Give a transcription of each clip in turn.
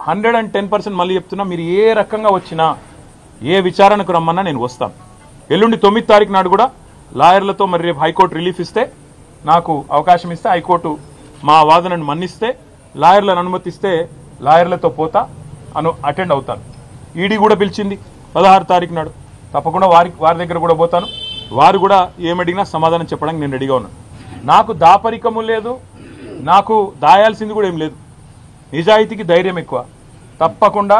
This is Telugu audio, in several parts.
110% మళ్ళీ చెప్తున్నా, మీరు ఏ రకంగా వచ్చినా ఏ విచారణకు రమ్మన్నా నేను వస్తాను. ఎల్లుండి 9వ తారీఖు నాడు కూడా లాయర్లతో మరి రేపు హైకోర్టు రిలీఫ్ ఇస్తే, నాకు అవకాశం ఇస్తే, హైకోర్టు మా వాదనను మన్నిస్తే, లాయర్లను అనుమతిస్తే లాయర్లతో పోతా అటెండ్ అవుతాను. ఈడీ కూడా పిలిచింది 16వ తారీఖు నాడు, తప్పకుండా వారి దగ్గర కూడా పోతాను. వారు కూడా ఏమడిగినా సమాధానం చెప్పడానికి నేను రెడీగా ఉన్నాను. నాకు దాపరికము లేదు, నాకు దాయాల్సింది కూడా ఏం లేదు. నిజాయితీకి ధైర్యం ఎక్కువ. తప్పకుండా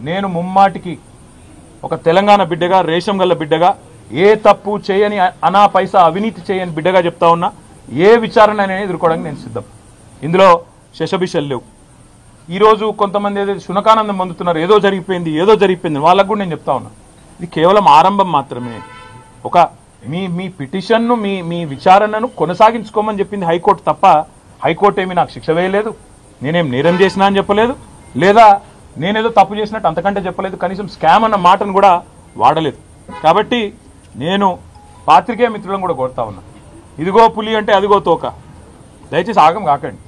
నేను ముమ్మాటికి ఒక తెలంగాణ బిడ్డగా, రేషం గల్ల బిడ్డగా, ఏ తప్పు చేయని అనా పైసా అవినీతి చేయని బిడ్డగా చెప్తా ఉన్నా, ఏ విచారణ అనేది ఎదుర్కోవడానికి నేను సిద్ధం. ఇందులో శశబిషలు లేవు. ఈరోజు కొంతమంది ఏదైతే శునకానందం పొందుతున్నారు, ఏదో జరిగిపోయింది వాళ్ళకు కూడా నేను చెప్తా ఉన్నా, ఇది కేవలం ఆరంభం మాత్రమే. ఒక మీ పిటిషన్ను మీ విచారణను కొనసాగించుకోమని చెప్పింది హైకోర్టు తప్ప, హైకోర్టు ఏమి నాకు శిక్ష వేయలేదు, నేనేం నేరం చేసినా అని చెప్పలేదు, లేదా నేనేదో తప్పు చేసినట్టు అంతకంటే చెప్పలేదు, కనీసం స్కామ్ అన్న మాటను కూడా వాడలేదు. కాబట్టి నేను పాత్రికేయ మిత్రులను కూడా కోరుతా ఉన్నా, ఇదిగో పులి అంటే అదిగో తోక, దయచేసి ఆగం కాకండి.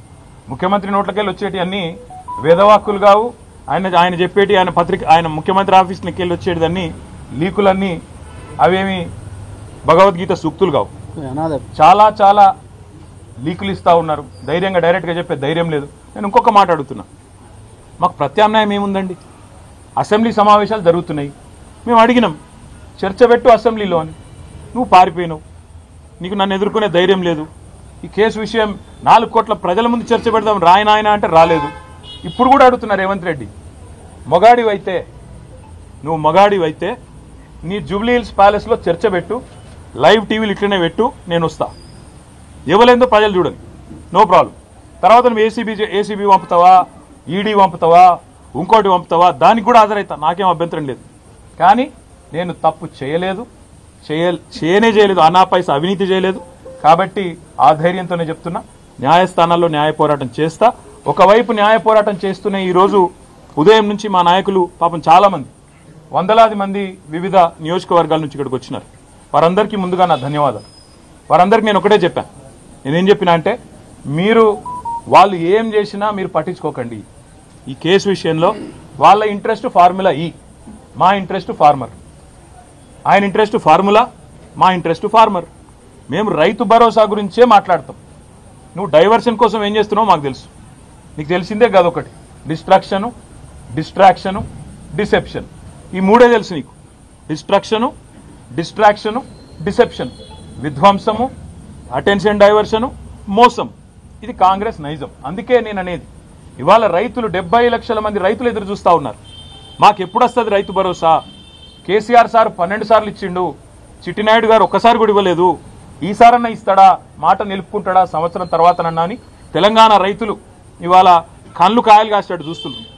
ముఖ్యమంత్రి నోట్లకెళ్ళి వచ్చేటి అన్నీ వేదవాక్కులు కావు. ఆయన చెప్పేటి, ఆయన ముఖ్యమంత్రి ఆఫీస్కి వెళ్ళి వచ్చేటిదన్నీ లీకులన్నీ అవేమి భగవద్గీత సూక్తులు కావు. చాలా చాలా లీకులు ఇస్తూ ఉన్నారు. ధైర్యంగా డైరెక్ట్గా చెప్పే ధైర్యం లేదు. నేను ఇంకొక మాట అడుగుతున్నా, మాకు ప్రత్యామ్నాయం ఏముందండి? అసెంబ్లీ సమావేశాలు జరుగుతున్నాయి, మేము అడిగినాం చర్చ పెట్టు అసెంబ్లీలో అని, నువ్వు పారిపోయినావు, నీకు నన్ను ఎదుర్కొనే ధైర్యం లేదు. ఈ కేసు విషయం 4 కోట్ల ప్రజల ముందు చర్చ పెడదాం రాయనాయన అంటే రాలేదు. ఇప్పుడు కూడా అడుగుతున్నారు రేవంత్ రెడ్డి, నువ్వు మగాడివైతే నీ జూబ్లీ హిల్స్ ప్యాలెస్లో చర్చ పెట్టు, లైవ్ టీవీలు ఇట్లనే పెట్టు, నేను వస్తా. ఇవ్వలేదో ప్రజలు చూడండి, నో ప్రాబ్లం. తర్వాత నువ్వు ఏసీబీ పంపుతావా, ఈడీ పంపుతావా, ఇంకోటి పంపుతావా, దానికి కూడా హాజరవుతా, నాకేం అభ్యంతరం లేదు. కానీ నేను తప్పు చేయలేదు, అనా పైసా అవినీతి చేయలేదు. కాబట్టి ఆ ధైర్యంతోనే చెప్తున్నా, న్యాయస్థానాల్లో న్యాయ పోరాటం చేస్తా. ఒకవైపు న్యాయ పోరాటం చేస్తూనే ఈరోజు ఉదయం నుంచి మా నాయకులు పాపం చాలామంది, వందలాది మంది వివిధ నియోజకవర్గాల నుంచి ఇక్కడికి వచ్చినారు. వారందరికీ ముందుగా నా ధన్యవాదాలు. వారందరికీ నేను ఒకటే చెప్పాను, నేనేం చెప్పినా అంటే, వాళ్ళు ఏం చేసినా మీరు పట్టించుకోకండి. ఈ కేసు విషయంలో వాళ్ళ ఇంట్రెస్ట్ ఫార్ములా ఈ, మా ఇంట్రెస్ట్ ఫార్మర్. ఆయన ఇంట్రెస్ట్ ఫార్ములా, మా ఇంట్రెస్ట్ ఫార్మర్. మేము రైతు భరోసా గురించే మాట్లాడతాం. నువ్వు డైవర్షన్ కోసం ఏం చేస్తున్నావు మాకు తెలుసు, నీకు తెలిసిందే కాదు. ఒకటి డిస్ట్రాక్షను, డిసెప్షన్, ఈ మూడే తెలుసు నీకు. డిస్ట్రాక్షను, డిసెప్షన్, విధ్వంసము, అటెన్షన్ డైవర్షను, మోసం. ఇది కాంగ్రెస్ నైజం. అందుకే నేను అనేది, ఇవాళ రైతులు 70 లక్షల మంది రైతులు ఎదురు చూస్తూ ఉన్నారు. మాకు ఎప్పుడు వస్తుంది రైతు భరోసా? కేసీఆర్ సార్ 12 సార్లు ఇచ్చిండు, చిట్టినాయుడు గారు ఒక్కసారి కూడా ఇవ్వలేదు. ఈసారన్నా ఇస్తాడా, మాట నిలుపుకుంటాడా సంవత్సరం తర్వాతనన్నా అని తెలంగాణ రైతులు ఇవాళ కళ్ళు కాయలు కాసేటట్టు చూస్తున్నారు.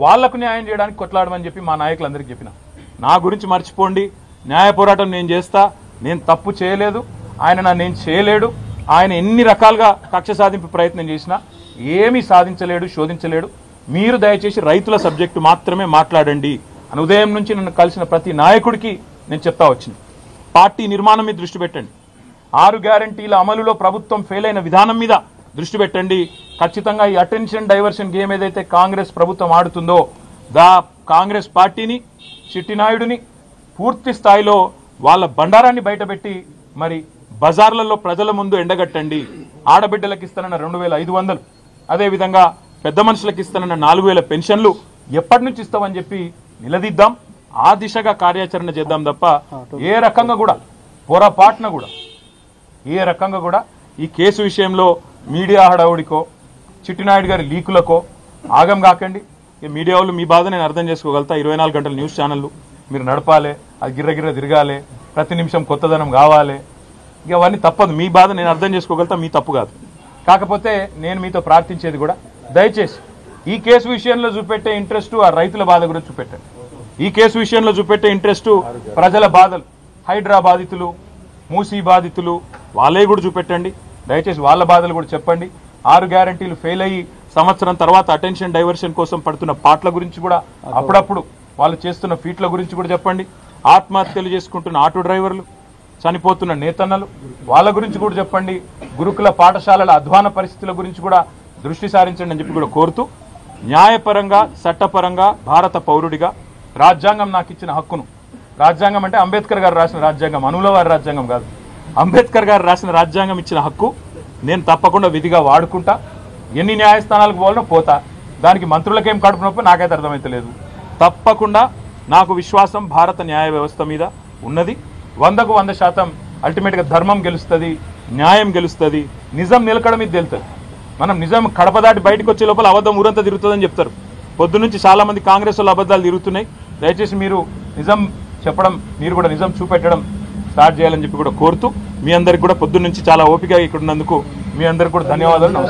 వాళ్లకు న్యాయం చేయడానికి కొట్లాడమని చెప్పి మా నాయకులందరికీ చెప్పిన. నా గురించి మర్చిపోండి, న్యాయ పోరాటం నేను చేస్తా, నేను తప్పు చేయలేదు, ఆయన నన్ను చేయలేడు. ఆయన ఎన్ని రకాలుగా కక్ష సాధింపు ప్రయత్నం చేసినా ఏమీ సాధించలేడు, శోధించలేడు. మీరు దయచేసి రైతుల సబ్జెక్టు మాత్రమే మాట్లాడండి అని ఉదయం నుంచి నన్ను కలిసిన ప్రతి నాయకుడికి నేను చెప్తా వచ్చింది. పార్టీ నిర్మాణం మీద దృష్టి పెట్టండి, 6 గ్యారంటీల అమలులో ప్రభుత్వం ఫెయిల్ అయిన విధానం మీద దృష్టి పెట్టండి. ఖచ్చితంగా ఈ అటెన్షన్ డైవర్షన్ గేమ్ ఏదైతే కాంగ్రెస్ ప్రభుత్వం ఆడుతుందో, కాంగ్రెస్ పార్టీని, చిట్టినాయుడిని పూర్తి స్థాయిలో వాళ్ళ బండారాన్ని బయటపెట్టి మరి బజార్లలో ప్రజల ముందు ఎండగట్టండి. ఆడబిడ్డలకు ఇస్తానన్న 2500, అదేవిధంగా పెద్ద మనుషులకు ఇస్తానన్న 4000 పెన్షన్లు ఎప్పటి నుంచి ఇస్తామని చెప్పి నిలదీద్దాం. ఆ దిశగా కార్యాచరణ చేద్దాం తప్ప ఏ రకంగా కూడా పొరపాటున కూడా ఈ కేసు విషయంలో మీడియా హడావుడికో, చిట్టినాయుడు గారి లీకులకో ఆగం కాకండి. మీడియా వాళ్ళు మీ బాధ నేను అర్థం చేసుకోగలుగుతా. 24 గంటల న్యూస్ ఛానళ్ళు మీరు నడపాలి, అది గిర్రగిర్ర తిరగాలి, ప్రతి నిమిషం కొత్తదనం కావాలి. ఇక అవన్నీ తప్పదు. మీ బాధ నేను అర్థం చేసుకోగలుగుతా, మీ తప్పు కాదు. కాకపోతే నేను మీతో ప్రార్థించేది కూడా, దయచేసి ఈ కేసు విషయంలో చూపెట్టే ఇంట్రెస్ట్ ఆ రైతుల బాధ కూడా చూపెట్టండి. ఈ కేసు విషయంలో చూపెట్టే ఇంట్రెస్ట్ ప్రజల బాధలు, హైడ్రా బాధితులు, మూసీ బాధితులు, వాళ్ళే కూడా చూపెట్టండి. దయచేసి వాళ్ళ బాధలు కూడా చెప్పండి. 6 గ్యారంటీలు ఫెయిల్ అయ్యి సంవత్సరం తర్వాత అటెన్షన్ డైవర్షన్ కోసం పడుతున్న పాటల గురించి కూడా, అప్పుడప్పుడు వాళ్ళు చేస్తున్న ఫీట్ల గురించి కూడా చెప్పండి. ఆత్మహత్యలు చేసుకుంటున్న ఆటో డ్రైవర్లు, చనిపోతున్న నేతన్నలు, వాళ్ళ గురించి కూడా చెప్పండి. గురుకుల పాఠశాలల అధ్వాన పరిస్థితుల గురించి కూడా దృష్టి సారించండి అని చెప్పి కూడా కోరుతూ, న్యాయపరంగా చట్టపరంగా భారత పౌరుడిగా రాజ్యాంగం నాకు ఇచ్చిన హక్కును, రాజ్యాంగం అంటే అంబేద్కర్ గారు రాసిన రాజ్యాంగం, అనుల వారి రాజ్యాంగం కాదు, అంబేద్కర్ గారు రాసిన రాజ్యాంగం ఇచ్చిన హక్కు నేను తప్పకుండా విధిగా వాడుకుంటా. ఎన్ని న్యాయస్థానాలకు పోవాలనో పోతా. దానికి మంత్రులకేం కడుపు నొప్పి నాకైతే అర్థమైతలేదు. తప్పకుండా నాకు విశ్వాసం భారత న్యాయ వ్యవస్థ మీద ఉన్నది. 100కు 100% అల్టిమేట్గా ధర్మం గెలుస్తుంది, న్యాయం గెలుస్తుంది, నిజం నిలకడ మీద తెలుస్తుంది. మనం నిజం కడప దాటి బయటకు వచ్చే లోపల అబద్ధం ఊరంతా తిరుగుతుందని చెప్తారు. పొద్దునుంచి చాలామంది కాంగ్రెస్ వాళ్ళు అబద్ధాలు తిరుగుతున్నాయి. దయచేసి మీరు నిజం చెప్పడం, మీరు కూడా నిజం చూపెట్టడం స్టార్ట్ చేయాలని చెప్పి కూడా కోరుతూ, మీ అందరికి కూడా పొద్దున్నుంచి చాలా ఓపికగా ఇక్కడ ఉన్నందుకు మీ అందరికి కూడా ధన్యవాదాలు.